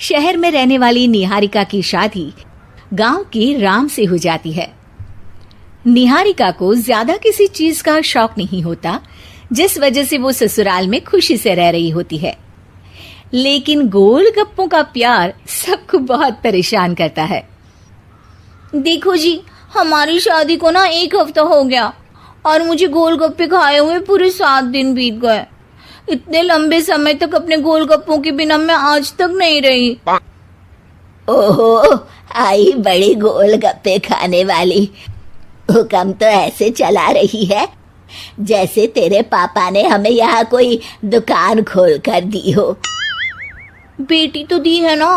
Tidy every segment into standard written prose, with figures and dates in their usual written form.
शहर में रहने वाली निहारिका की शादी गांव के राम से हो जाती है। निहारिका को ज्यादा किसी चीज का शौक नहीं होता, जिस वजह से वो ससुराल में खुशी से रह रही होती है। लेकिन गोलगप्पों का प्यार सबको बहुत परेशान करता है। देखो जी, हमारी शादी को ना 1 हफ्ता हो गया और मुझे गोलगप्पे खाए हुए पूरे 7 दिन बीत गए। इतने लंबे समय तक अपने गोलगप्पों के बिना मैं आज तक नहीं रही। ओहो, आई बड़ी गोलगप्पे खाने वाली। हुक्म तो ऐसे चला रही है जैसे तेरे पापा ने हमें यहाँ कोई दुकान खोल कर दी हो। बेटी तो दी है ना,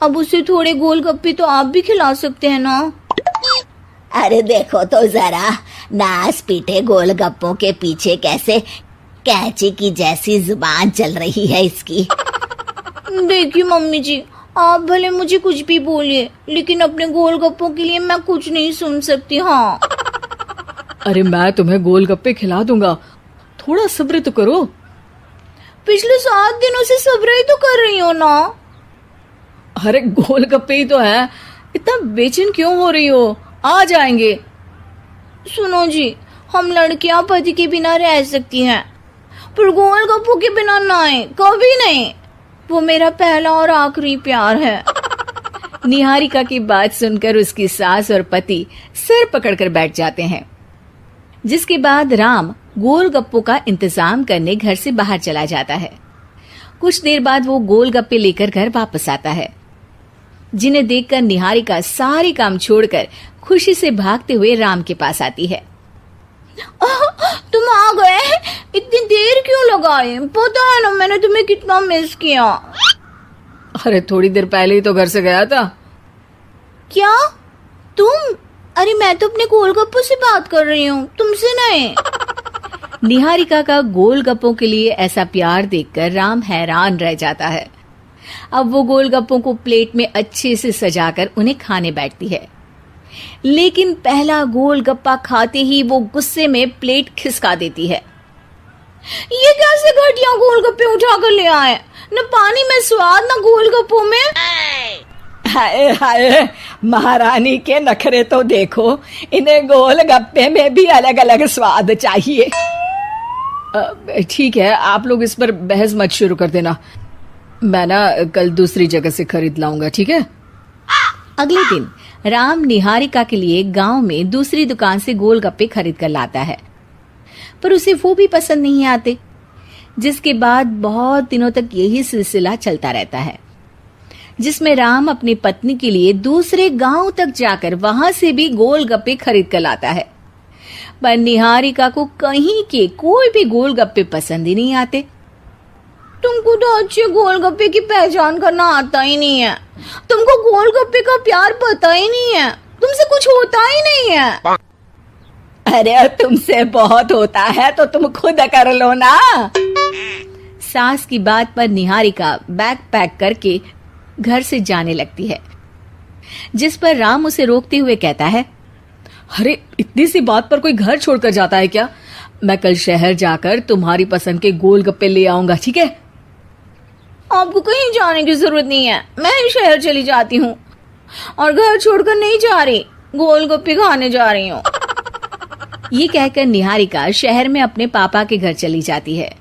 अब उसे थोड़े गोलगप्पे तो आप भी खिला सकते हैं ना। अरे देखो तो जरा, नास पीटे गोलगप्पों के पीछे कैसे कैंची की जैसी जुबान चल रही है इसकी। देखिए मम्मी जी, आप भले मुझे कुछ भी बोलिए, लेकिन अपने गोलगप्पों के लिए मैं कुछ नहीं सुन सकती। हाँ, अरे मैं तुम्हें गोलगप्पे खिला दूंगा, थोड़ा सब्र तो करो। पिछले 7 दिनों से सब्र ही तो कर रही हो ना। अरे गोलगप्पे ही तो है, इतना बेचैन क्यों हो रही हो? आ जाएंगे। सुनो जी, हम लड़कियां पति के बिना रह सकती हैं, पर गोलगप्पों के बिना नहीं, कभी नहीं। वो मेरा पहला और आखिरी प्यार है। निहारिका की बात सुनकर उसकी सास और पति सिर पकड़कर बैठ जाते हैं। जिसके बाद राम गोलगप्पों का इंतजाम करने घर से बाहर चला जाता है। कुछ देर बाद वो गोलगप्पे लेकर घर वापस आता है, जिन्हें देखकर निहारिका सारे काम छोड़कर खुशी से भागते हुए राम के पास आती है। तुम आ गए? इतनी देर क्यों लगाई? पता है ना मैंने तुम्हें कितना मिस किया। अरे थोड़ी देर पहले ही तो घर से गया था। क्या तुम? अरे मैं तो अपने गोलगप्पों से बात कर रही हूँ, तुमसे नहीं। निहारिका का गोलगप्पों के लिए ऐसा प्यार देखकर राम हैरान रह जाता है। अब वो गोलगप्पों को प्लेट में अच्छे से सजाकर उन्हें खाने बैठती है, लेकिन पहला गोलगप्पा खाते ही वो गुस्से में प्लेट खिसका देती है। ये कैसे घटिया गोलगप्पे उठा कर ले आए? न पानी में स्वाद, न गोलगप्पों में। हाय हाय, महारानी के नखरे तो देखो, इन्हें गोलगप्पे में भी अलग अलग स्वाद चाहिए। ठीक है, आप लोग इस पर बहस मत शुरू कर देना, मैं ना कल दूसरी जगह से खरीद लाऊंगा, ठीक है? अगले दिन राम निहारिका के लिए गांव में दूसरी दुकान से गोलगप्पे खरीद कर लाता है, पर उसे वो भी पसंद नहीं आते। जिसके बाद बहुत दिनों तक यही सिलसिला चलता रहता है, जिसमें राम अपनी पत्नी के लिए दूसरे गांव तक जाकर वहां से भी गोलगप्पे खरीद कर लाता है, पर निहारिका को कहीं के कोई भी गोलगप्पे पसंद ही नहीं आते। तुमको तो अच्छे गोलगप्पे की पहचान करना आता ही नहीं है। तुमको गोलगप्पे का प्यार पता ही नहीं है, तुमसे कुछ होता ही नहीं है। अरे तुमसे बहुत होता है तो तुम खुद कर लो ना। सास की बात पर निहारिका बैग पैक करके घर से जाने लगती है, जिस पर राम उसे रोकते हुए कहता है, अरे इतनी सी बात पर कोई घर छोड़कर जाता है क्या? मैं कल शहर जाकर तुम्हारी पसंद के गोलगप्पे ले आऊंगा, ठीक है? आपको कहीं जाने की जरूरत नहीं है, मैं ही शहर चली जाती हूँ और घर छोड़कर नहीं जा रही, गोलगप्पे खाने जा रही हूँ। ये कहकर निहारिका शहर में अपने पापा के घर चली जाती है,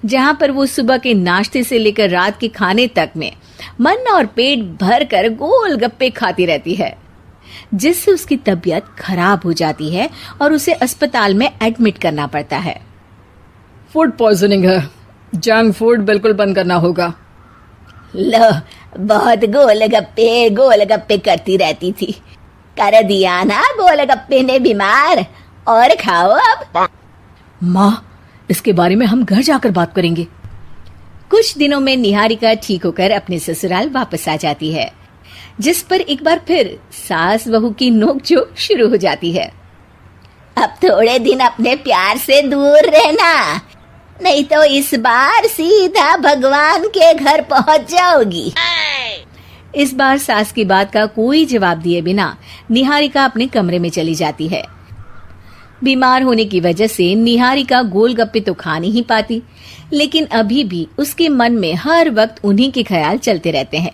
जहाँ पर वो सुबह के नाश्ते से लेकर रात के खाने तक में मन और पेट भर कर गोलगप्पे खाती रहती है, जिससे उसकी तबीयत खराब हो जाती है और उसे अस्पताल में एडमिट करना पड़ता है। फूड पॉइजनिंग है, जंक फूड बिल्कुल बंद करना होगा। लो, बहुत गोलगप्पे गोलगप्पे करती रहती थी, कर दिया ना गोलगप्पे ने बीमार। और खाओ अब। माँ, इसके बारे में हम घर जाकर बात करेंगे। कुछ दिनों में निहारिका ठीक होकर अपने ससुराल वापस आ जाती है, जिस पर एक बार फिर सास बहू की नोकझोंक शुरू हो जाती है। अब थोड़े दिन अपने प्यार से दूर रहना, नहीं तो इस बार सीधा भगवान के घर पहुंच जाओगी। इस बार सास की बात का कोई जवाब दिए बिना निहारिका अपने कमरे में चली जाती है। बीमार होने की वजह से निहारिका गोलगप्पे तो खा नहीं पाती, लेकिन अभी भी उसके मन में हर वक्त उन्हीं के ख्याल चलते रहते हैं।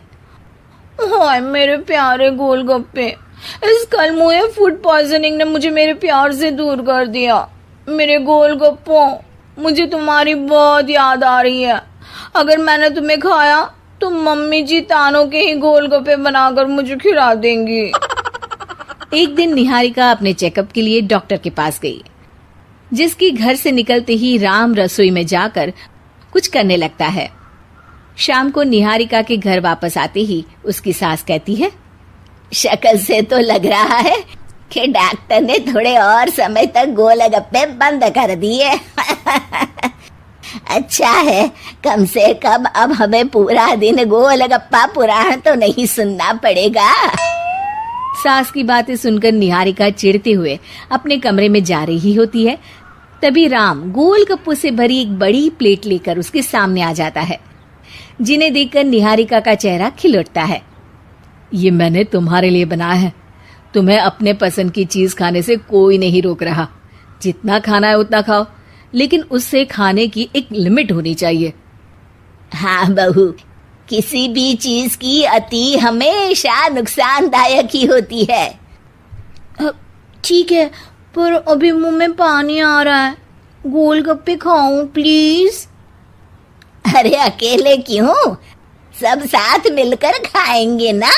हाय मेरे प्यारे गोलगप्पे, इस कल मुझे फूड पॉइजनिंग ने मुझे मेरे प्यार से दूर कर दिया। मेरे गोलगप्पों, मुझे तुम्हारी बहुत याद आ रही है। अगर मैंने तुम्हें खाया तो मम्मी जी तानों के ही गोलगप्पे बनाकर मुझे खिला देंगी। एक दिन निहारिका अपने चेकअप के लिए डॉक्टर के पास गई, जिसकी घर से निकलते ही राम रसोई में जाकर कुछ करने लगता है। शाम को निहारिका के घर वापस आते ही उसकी सास कहती है, शक्ल से तो लग रहा है कि डॉक्टर ने थोड़े और समय तक गोलगप्पे बंद कर दिए। अच्छा है, कम से कम अब हमें पूरा दिन गोलगप्पा पुराण तो नहीं सुनना पड़ेगा। सास की बातें सुनकर निहारिका चिढ़ते हुए अपने कमरे में जा रही होती है। तभी राम गोलगप्पों से भरी एक बड़ी प्लेट लेकर उसके सामने आ जाता है, जिन्हें देखकर निहारिका का चेहरा खिल उठता है। ये मैंने तुम्हारे लिए बनाया है। तुम्हें अपने पसंद की चीज खाने से कोई नहीं रोक रहा। जितना खाना है उतना खाओ, लेकिन उससे खाने की एक लिमिट होनी चाहिए। हाँ बहू, किसी भी चीज की अति हमेशा नुकसानदायक ही होती है। ठीक है, पर अभी मुंह में पानी आ रहा है। गोलगप्पे खाऊं प्लीज? अरे अकेले क्यों, सब साथ मिलकर खाएंगे ना।